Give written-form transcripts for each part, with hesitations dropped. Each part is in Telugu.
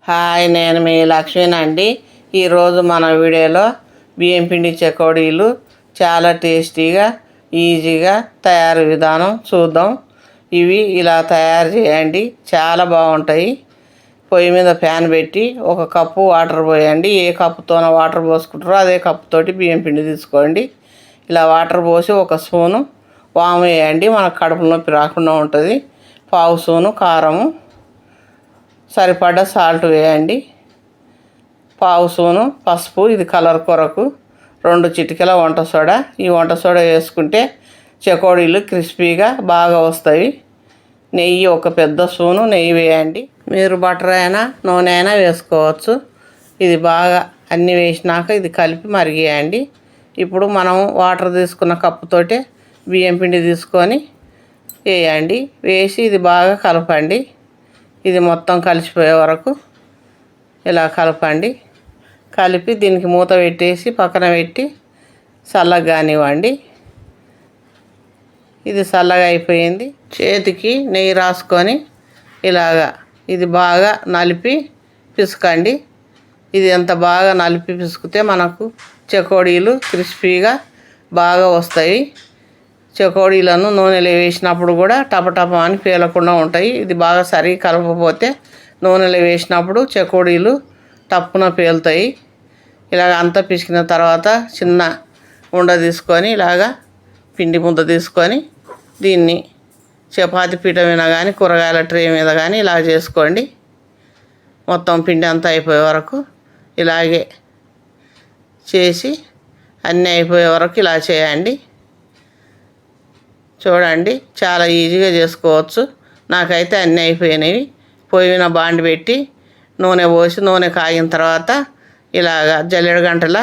హాయ్, నేను మీ లక్ష్మీనండి. ఈరోజు మన వీడియోలో బియ్యం పిండి చెకోడీలు చాలా టేస్టీగా ఈజీగా తయారు విధానం చూద్దాం. ఇవి ఇలా తయారు చేయండి, చాలా బాగుంటాయి. పొయ్యి మీద ప్యాన్ పెట్టి 1 కప్పు వాటర్ పోయండి. ఏ కప్పుతోనో వాటర్ పోసుకుంటారో అదే కప్పుతోటి బియ్యం పిండి తీసుకోండి. ఇలా వాటర్ పోసి 1 స్పూను వాము వేయండి, మనకు కడుపు నొప్పి రాకుండా ఉంటుంది. 1/2 స్పూను కారము, సరిపడ్డ సాల్ట్ వేయండి. 1/2 స్పూను పసుపు, ఇది కలర్ కొరకు. 2 చిటికెల వంట సోడా. ఈ వంట సోడా వేసుకుంటే చెకోడీలు క్రిస్పీగా బాగా వస్తాయి. నెయ్యి 1 పెద్ద స్పూను నెయ్యి వేయండి. మీరు బటర్ అయినా నూనె అయినా వేసుకోవచ్చు. ఇది బాగా అన్నీ వేసినాక ఇది కలిపి మరిగేయండి. ఇప్పుడు మనం వాటర్ తీసుకున్న కప్పుతోటే బియ్యం పిండి తీసుకొని వేయండి. వేసి ఇది బాగా కలపండి. ఇది మొత్తం కలిసిపోయే వరకు ఇలా కలపండి. కలిపి దీనికి మూత పెట్టేసి పక్కన పెట్టి చల్లగా కానివ్వండి. ఇది చల్లగా అయిపోయింది. చేతికి నెయ్యి రాసుకొని ఇలాగా ఇది బాగా నలిపి పిసుకండి. ఇది ఎంత బాగా నలిపి పిసుకుతే మనకు చెకోడీలు క్రిస్పీగా బాగా వస్తాయి. చెకోడీలను నూనెలో వేసినప్పుడు కూడా టపటప అని పేలకుండా ఉంటాయి. ఇది బాగా సరిగా కలపకపోతే నూనెలో వేసినప్పుడు చెకోడీలు టప్పున పేలుతాయి. ఇలాగ అంతా పిసికిన తర్వాత చిన్న ఉండ తీసుకొని ఇలాగా పిండి ముద్ద తీసుకొని దీన్ని చపాతి పీట మీద కానీ కూరగాయల ట్రే మీద కానీ ఇలా చేసుకోండి. మొత్తం పిండి అంతా అయిపోయే వరకు ఇలాగే చేసి అన్నీ అయిపోయే వరకు ఇలా చేయండి. చూడండి, చాలా ఈజీగా చేసుకోవచ్చు. నాకైతే అన్నీ అయిపోయినాయి. పొయ్యి మీద బాండి పెట్టి నూనె పోసి నూనె కాగిన తర్వాత ఇలాగ జల్లెడ గంటల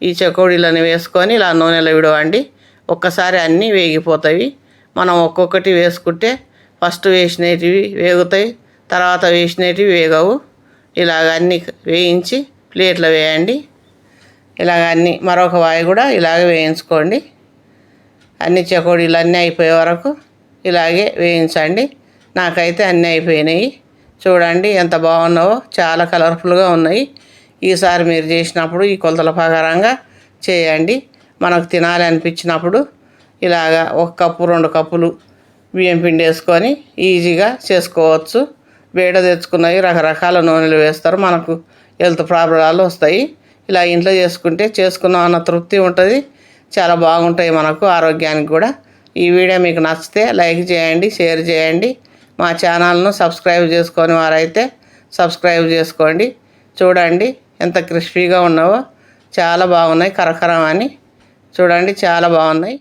ఈ చెకోడీలను వేసుకొని ఇలా నూనెలో విడవండి. ఒక్కసారి అన్నీ వేగిపోతాయి. మనం ఒక్కొక్కటి వేసుకుంటే ఫస్ట్ వేసినవి వేగుతాయి, తర్వాత వేసినవి వేగవు. ఇలాగ అన్నీ వేయించి ప్లేట్లో వేయండి. ఇలాగ అన్నీ మరొక వాయి కూడా ఇలాగ వేయించుకోండి. అన్ని చెకోడీలు అన్నీ అయిపోయే వరకు ఇలాగే వేయించండి. నాకైతే అన్నీ అయిపోయినాయి. చూడండి ఎంత బాగున్నావో, చాలా కలర్ఫుల్గా ఉన్నాయి. ఈసారి మీరు చేసినప్పుడు ఈ కొలతల ప్రకారంగా చేయండి. మనకు తినాలి అనిపించినప్పుడు ఇలాగా 1 కప్పు 2 కప్పులు బియ్యం పిండి వేసుకొని ఈజీగా చేసుకోవచ్చు. వేడ తెచ్చుకున్నవి రకరకాల నూనెలు వేస్తారు, మనకు హెల్త్ ప్రాబ్లాలు వస్తాయి. ఇలా ఇంట్లో చేసుకున్నాం అన్న తృప్తి ఉంటుంది. చాలా బాగుంటాయి మనకు ఆరోగ్యానికి కూడా. ఈ వీడియో మీకు నచ్చితే లైక్ చేయండి, షేర్ చేయండి. మా ఛానల్ను సబ్స్క్రైబ్ చేసుకొని వారైతే సబ్స్క్రైబ్ చేసుకోండి. చూడండి ఎంత క్రిస్పీగా ఉన్నావో, చాలా బాగున్నాయి. కరకరం అని చూడండి, చాలా బాగున్నాయి.